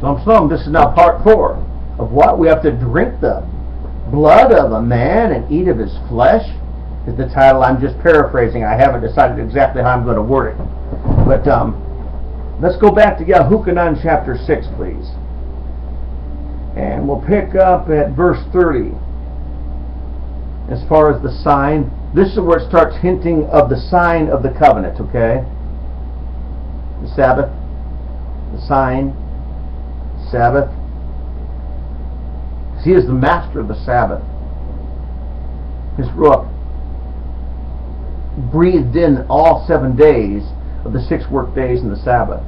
Shalom, shalom. This is now part 4 of what? We have to drink the blood of a man and eat of his flesh is the title. I'm just paraphrasing. I haven't decided exactly how I'm going to word it. But let's go back to Yahuchanan chapter 6, please. And we'll pick up at verse 30. As far as the sign, this is where it starts hinting of the sign of the covenant, okay? The Sabbath, the sign, Sabbath. He is the master of the Sabbath. His Ruach breathed in all 7 days of the 6 work days in the Sabbath.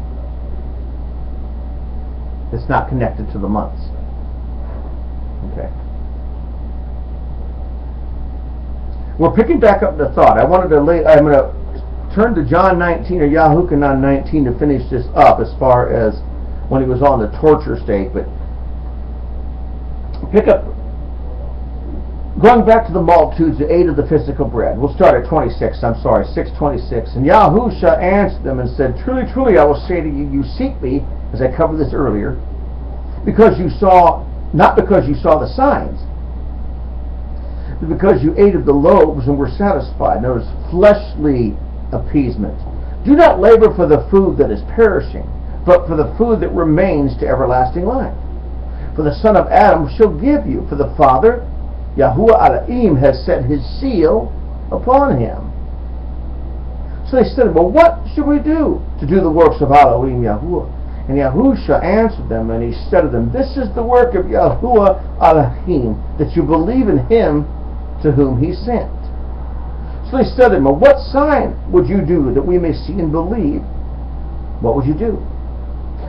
It's not connected to the months. Okay. We're picking back up the thought. I'm going to turn to John 19 or Yahuchanan 19 to finish this up as far as when he was on the torture stake, but pick up, going back to the multitudes who ate of the physical bread. We'll start at 6:26. And Yahusha answered them and said, Truly, truly, I will say to you, you seek me, as I covered this earlier, not because you saw the signs, but because you ate of the loaves and were satisfied. Notice, fleshly appeasement. Do not labor for the food that is perishing, but for the food that remains to everlasting life. For the Son of Adam shall give you, for the Father, Yahuwah Elohim, has set his seal upon him. So they said, well, what should we do to do the works of Elohim Yahuwah? And Yahusha answered them, and he said to them, This is the work of Yahuwah Elohim, that you believe in him to whom he sent. So they said to him, well, what sign would you do that we may see and believe? What would you do?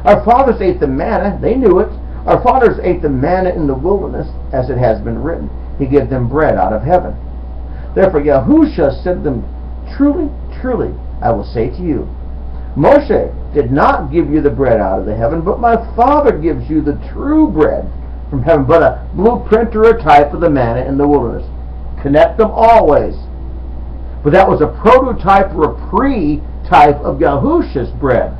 Our fathers ate the manna, they knew it. Our fathers ate the manna in the wilderness, as it has been written. He gave them bread out of heaven. Therefore Yahusha said to them, Truly, truly, I will say to you, Moshe did not give you the bread out of the heaven, but my Father gives you the true bread from heaven, but a blueprint or a type of the manna in the wilderness. Connect them always. But that was a prototype or a pre-type of Yahusha's bread,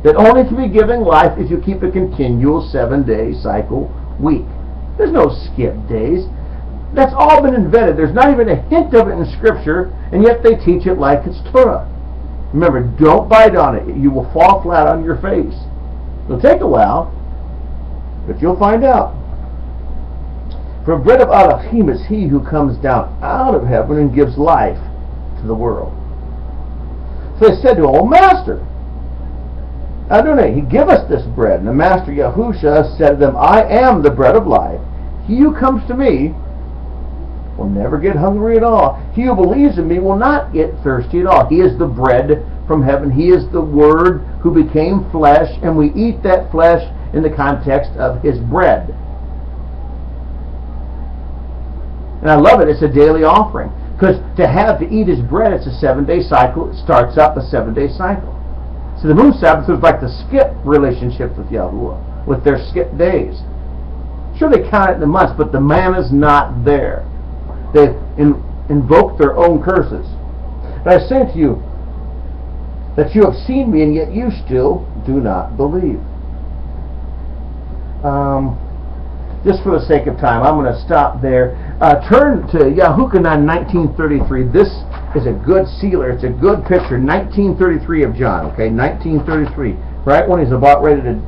that only can be giving life if you keep a continual 7-day cycle week. There's no skip days. That's all been invented. There's not even a hint of it in Scripture, and yet they teach it like it's Torah. Remember, don't bite on it. You will fall flat on your face. It'll take a while, but you'll find out. For bread of Elohim is he who comes down out of heaven and gives life to the world. So they said to him, Oh, Master, Adonai, he give us this bread. And the Master Yahusha said to them, I am the bread of life. He who comes to me will never get hungry at all. He who believes in me will not get thirsty at all. He is the bread from heaven. He is the Word who became flesh, and we eat that flesh in the context of his bread. And I love it. It's a daily offering. Because to eat his bread, it's a 7-day cycle. It starts up a 7-day cycle. So the moon Sabbath was like the skip relationship with Yahuwah, with their skip days. Sure, they count it in the months, but the manna's not there. They've invoked their own curses. But I say to you that you have seen me, and yet you still do not believe. Just for the sake of time, I'm going to stop there. Turn to Yahuchanan 19:33. This is a good sealer. It's a good picture. 19:33 of John. Okay, 19:33. Right when he's about ready to,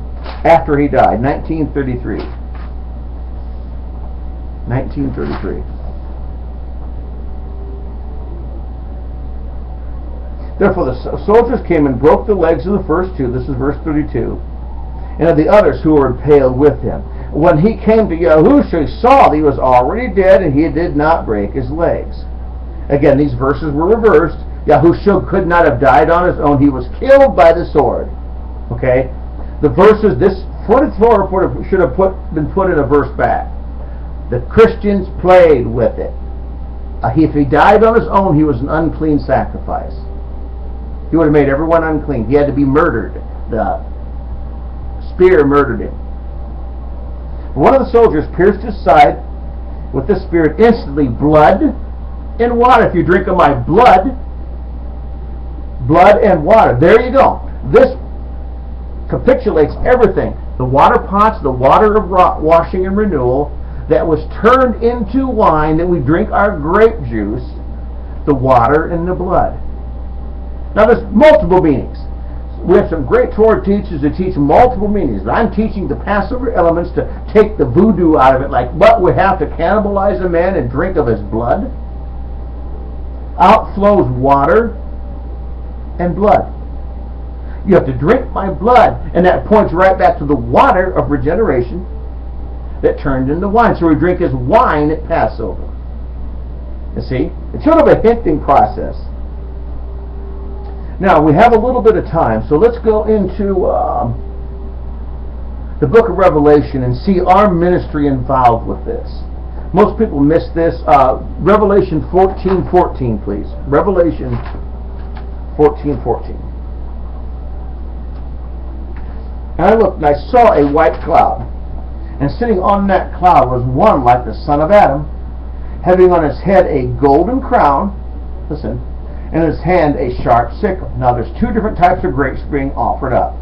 after he died. 19:33. 19:33. Therefore the soldiers came and broke the legs of the first two. This is verse 32. And of the others who were impaled with him. When he came to Yahusha, he saw that he was already dead, and he did not break his legs. Again, these verses were reversed. Yahusha could not have died on his own. He was killed by the sword. Okay? The verses, this 44 should have been put in a verse back. The Christians played with it. If he died on his own, he was an unclean sacrifice. He would have made everyone unclean. He had to be murdered. The spear murdered him. One of the soldiers pierced his side with the spear. Instantly, blood and water. If you drink of my blood and water. There you go. This capitulates everything. The water pots, the water of washing and renewal, that was turned into wine, that we drink our grape juice, the water and the blood. Now there's multiple meanings. We have some great Torah teachers that teach multiple meanings. I'm teaching the Passover elements to take the voodoo out of it, like what, we have to cannibalize a man and drink of his blood? Out flows water and blood. You have to drink my blood, and that points right back to the water of regeneration that turned into wine. So we drink as wine at Passover. You see? It's sort of a hinting process. Now, we have a little bit of time, so let's go into the book of Revelation and see our ministry involved with this. Most people miss this. Revelation 14:14, please. Revelation 14:14. And I looked, and I saw a white cloud. And sitting on that cloud was one like the son of Adam, having on his head a golden crown, listen, and in his hand a sharp sickle. Now there's two different types of grapes being offered up.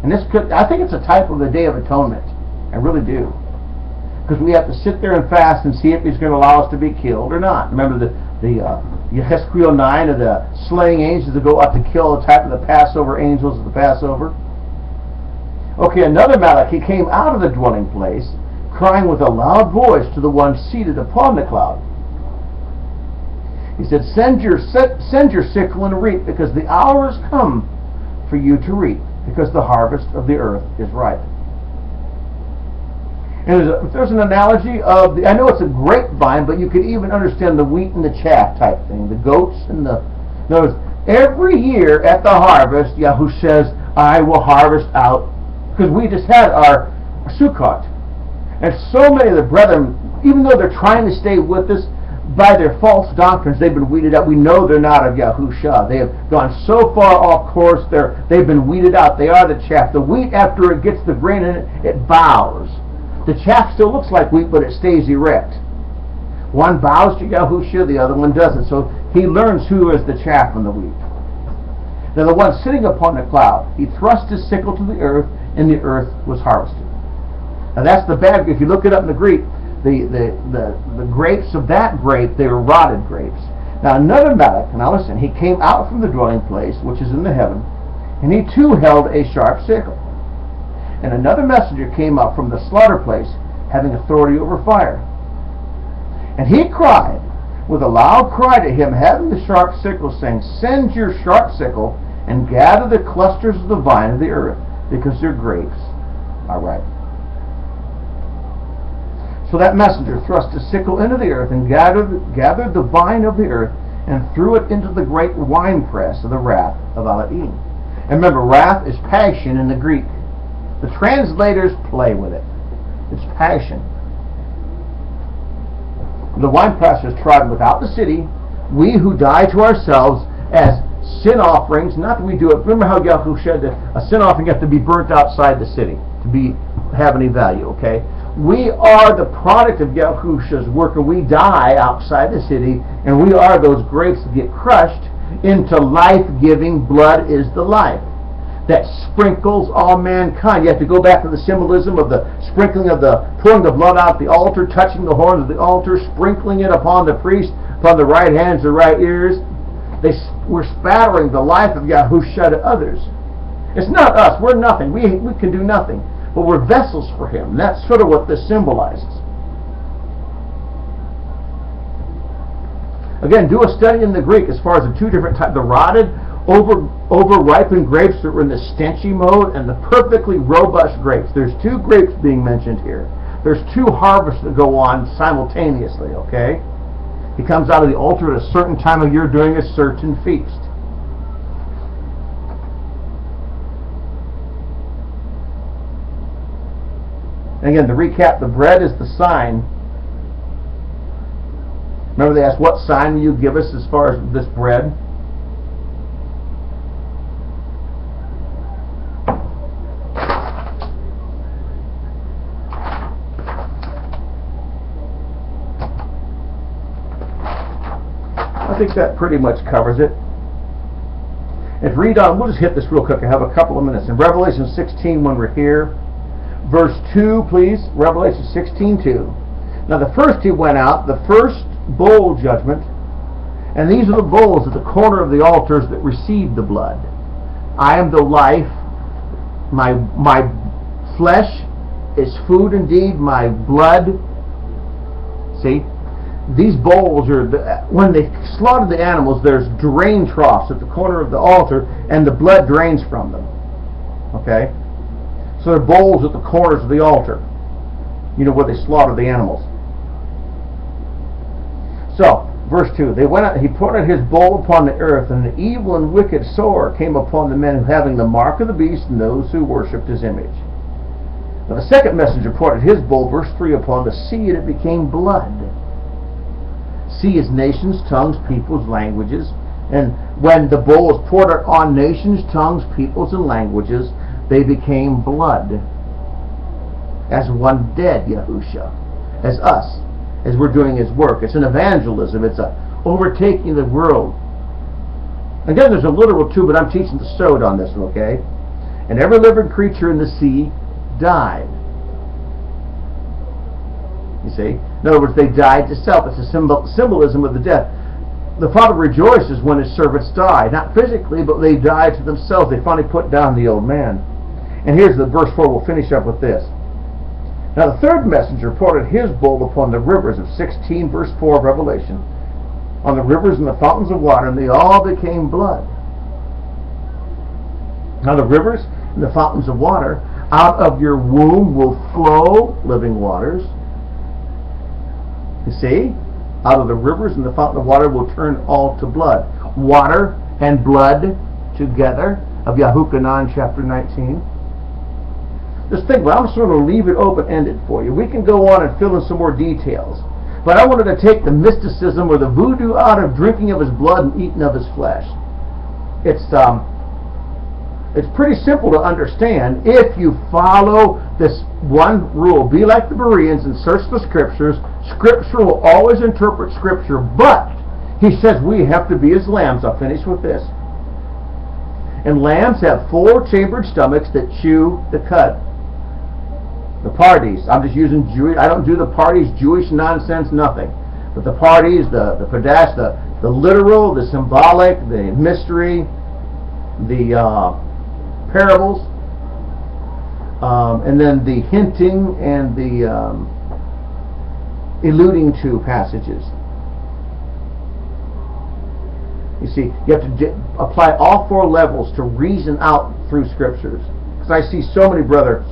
And this could, I think it's a type of the Day of Atonement. I really do. Because we have to sit there and fast and see if he's going to allow us to be killed or not. Remember the Yehezkiel 9 of the slaying angels that go out to kill the type of the Passover angels of the Passover? Okay, another Malach, he came out of the dwelling place, crying with a loud voice to the one seated upon the cloud. He said, send your sickle and reap, because the hour has come for you to reap, because the harvest of the earth is ripe. And there's an analogy of, I know it's a grapevine, but you could even understand the wheat and the chaff type thing, the goats and the... In other words, every year at the harvest, Yahushua says, I will harvest out, because we just had our Sukkot. And so many of the brethren, even though they're trying to stay with us, by their false doctrines, they've been weeded out. We know they're not of Yahushua. They have gone so far off course, they've been weeded out. They are the chaff. The wheat, after it gets the grain in it, it bows. The chaff still looks like wheat, but it stays erect. One bows to Yahushua, the other one doesn't. So he learns who is the chaff and the wheat. Now the one sitting upon the cloud, he thrust his sickle to the earth, and the earth was harvested. Now that's the bad. If you look it up in the Greek, the grapes of that grape, they were rotted grapes. Now another Malach, now listen, he came out from the dwelling place, which is in the heaven, and he too held a sharp sickle. And another messenger came up from the slaughter place, having authority over fire. And he cried with a loud cry to him, having the sharp sickle, saying, send your sharp sickle and gather the clusters of the vine of the earth, because their grapes are ripe. So that messenger thrust his sickle into the earth and gathered the vine of the earth and threw it into the great winepress of the wrath of Elohim. And remember, wrath is passion in the Greek. The translators play with it. It's passion. The winepress is trodden without the city. We who die to ourselves as sin offerings, not that we do it. Remember how Yahushua said that a sin offering has to be burnt outside the city to have any value, okay? We are the product of Yahushua's work, and we die outside the city, and we are those grapes that get crushed into life-giving. Blood is the life that sprinkles all mankind. You have to go back to the symbolism of the sprinkling of pouring the blood out the altar, touching the horns of the altar, sprinkling it upon the priest, upon the right hands, the right ears. We're spattering the life of Yahushua to others. It's not us. We're nothing. We can do nothing. But we're vessels for him. That's sort of what this symbolizes. Again, do a study in the Greek as far as the two different types, the rotted, over-ripened grapes that were in the stenchy mode, and the perfectly robust grapes. There's two grapes being mentioned here. There's two harvests that go on simultaneously, okay? He comes out of the altar at a certain time of year during a certain feast. And again, to recap, the bread is the sign. Remember they asked, what sign will you give us as far as this bread? I think that pretty much covers it. It's read on. We'll just hit this real quick. I have a couple of minutes. In Revelation 16, when we're here, verse 2, please. Revelation 16:2. Now the first two went out, the first bowl judgment, and these are the bowls at the corner of the altars that received the blood. I am the life. My flesh is food indeed. My blood. See? These bowls are, when they slaughter the animals, there's drain troughs at the corner of the altar, and the blood drains from them. Okay? So there are bowls at the corners of the altar. You know, where they slaughter the animals. So, verse 2, they went out, he poured out his bowl upon the earth, and an evil and wicked sore came upon the men having the mark of the beast and those who worshipped his image. Now the second messenger poured out his bowl, verse 3, upon the sea, and it became blood. Sea is nations, tongues, peoples, languages. And when the bowl was poured out on nations, tongues, peoples, and languages, they became blood. As one dead, Yahusha. As us. As we're doing his work. It's an evangelism. It's a overtaking the world. Again, there's a literal too, but I'm teaching the sod on this one, okay? And every living creature in the sea died. You see? In other words, they died to self. It's a symbolism of the death. The Father rejoices when his servants die. Not physically, but they die to themselves. They finally put down the old man. And here's the verse 4. We'll finish up with this. Now the third messenger poured out his bowl upon the rivers of 16, verse 4 of Revelation. On the rivers and the fountains of water, and they all became blood. Now the rivers and the fountains of water, out of your womb will flow living waters. You see? Out of the rivers and the fountain of water will turn all to blood. Water and blood together, of Yahuchanan chapter 19. Just think, well, I'm just going to leave it open-ended for you. We can go on and fill in some more details. But I wanted to take the mysticism or the voodoo out of drinking of his blood and eating of his flesh. It's pretty simple to understand if you follow this one rule. Be like the Bereans and search the Scriptures. Scripture will always interpret Scripture, but he says we have to be as lambs. I'll finish with this. And lambs have 4-chambered stomachs that chew the cud. The parties, I'm just using Jewish, I don't do the parties, Jewish nonsense, nothing. But the parties, the padash, the literal, the symbolic, the mystery, the parables, and then the hinting and the alluding to passages. You see, you have to apply all 4 levels to reason out through Scriptures. Because I see so many brothers,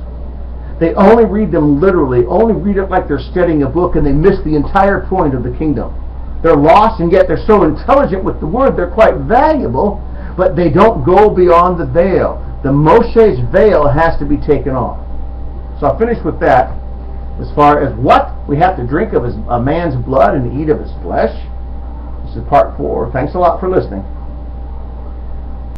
they only read them literally, only read it like they're studying a book, and they miss the entire point of the kingdom. They're lost, and yet they're so intelligent with the word, they're quite valuable, but they don't go beyond the veil. The Moshe's veil has to be taken off. So I'll finish with that. As far as what we have to drink of a man's blood and eat of his flesh. This is part 4. Thanks a lot for listening.